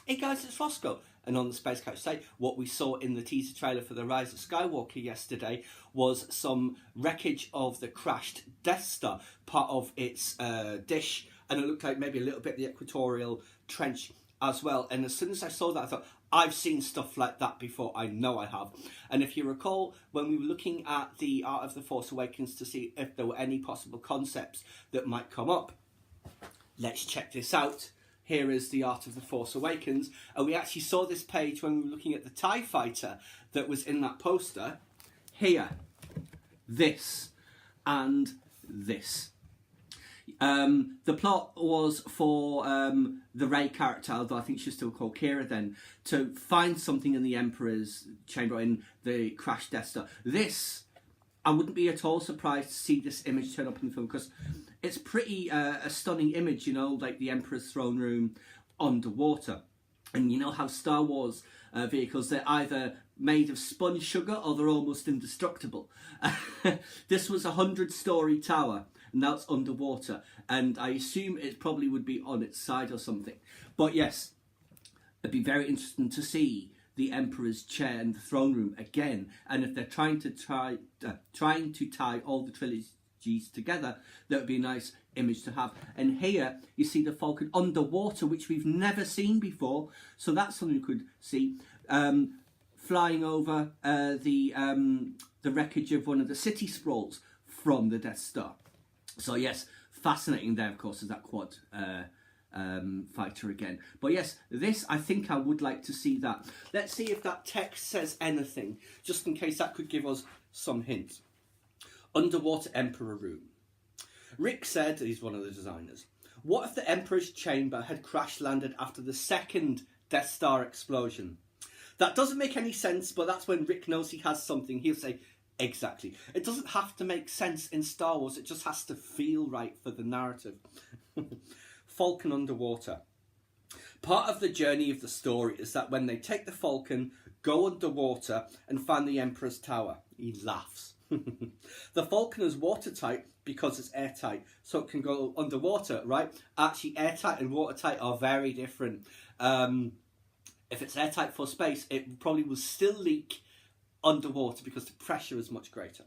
Hey guys, it's Roscoe, and on the Space Couch today, what we saw in the teaser trailer for The Rise of Skywalker yesterday was some wreckage of the crashed Death Star, part of its dish, and it looked like maybe a little bit of the equatorial trench as well. And as soon as I saw that, I thought, I've seen stuff like that before, I know I have. And if you recall, when we were looking at the Art of the Force Awakens to see if there were any possible concepts that might come up, let's check this out. Here is the Art of the Force Awakens, and we actually saw this page when we were looking at the TIE fighter that was in that poster. Here, this, and this. The plot was for the Rey character, although I think she's still called Kira then, to find something in the Emperor's chamber, in the crashed Death Star. This, I wouldn't be at all surprised to see this image turn up in the film, because it's pretty a stunning image, you know, like the Emperor's throne room underwater. And you know how Star Wars vehicles, they're either made of sponge sugar or they're almost indestructible. This was a 100-story tower, and that's underwater. And I assume it probably would be on its side or something. But yes, it'd be very interesting to see the Emperor's chair and the throne room again. And if they're trying to tie all the trilogies together, that would be a nice image to have. And here you see the Falcon underwater, which we've never seen before, so that's something you could see, flying over the wreckage of one of the city sprawls from the Death Star. So yes, fascinating there, of course, is that quad fighter again. But yes, this, I think I would like to see that. Let's see if that text says anything, just in case that could give us some hints. Underwater Emperor room. Rick said, he's one of the designers, what if the Emperor's chamber had crash landed after the second Death Star explosion? That doesn't make any sense, but that's when Rick knows he has something. He'll say, exactly. It doesn't have to make sense in Star Wars, it just has to feel right for the narrative. Falcon underwater. Part of the journey of the story is that when they take the Falcon, go underwater and find the Emperor's tower. He laughs. The Falcon is watertight because it's airtight, so it can go underwater, right? Actually, airtight and watertight are very different. If it's airtight for space, it probably will still leak underwater because the pressure is much greater.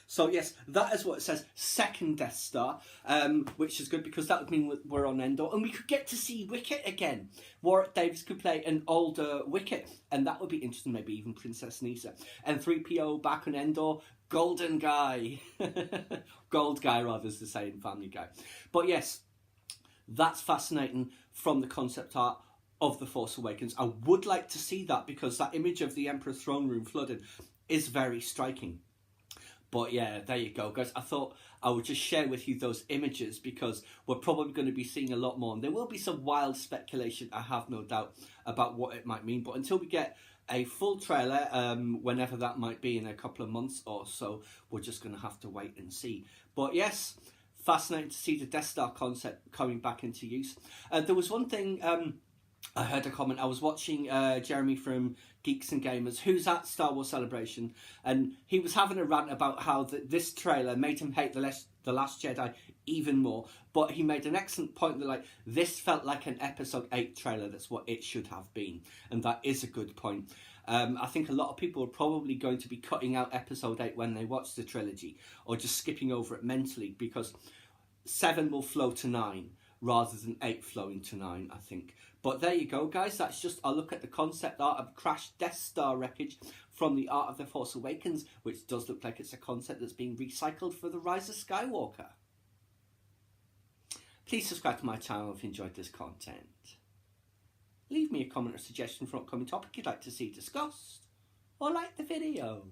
So yes, that is what it says, second Death Star, which is good because that would mean we're on Endor, and we could get to see Wicket again. Warwick Davis could play an older Wicket, and that would be interesting, maybe even Princess Nisa. And 3PO back on Endor, Golden Guy. Gold Guy, rather, as they say in Family Guy. But yes, that's fascinating from the concept art of The Force Awakens. I would like to see that because that image of the Emperor's throne room flooded is very striking. But yeah, there you go, guys. I thought I would just share with you those images because we're probably going to be seeing a lot more. And there will be some wild speculation, I have no doubt, about what it might mean. But until we get a full trailer, whenever that might be, in a couple of months or so, we're just going to have to wait and see. But yes, fascinating to see the Death Star concept coming back into use. There was one thing... I heard a comment. I was watching Jeremy from Geeks and Gamers, who's at Star Wars Celebration, and he was having a rant about how this trailer made him hate The Last Jedi even more. But he made an excellent point that, like, this felt like an Episode 8 trailer. That's what it should have been, and that is a good point. I think a lot of people are probably going to be cutting out Episode 8 when they watch the trilogy, or just skipping over it mentally, because 7 will flow to 9 rather than 8 flowing to 9, I think. But there you go, guys. That's just a look at the concept art of crashed Death Star wreckage from the Art of the Force Awakens, which does look like it's a concept that's being recycled for The Rise of Skywalker. Please subscribe to my channel if you enjoyed this content. Leave me a comment or suggestion for an upcoming topic you'd like to see discussed, or like the video.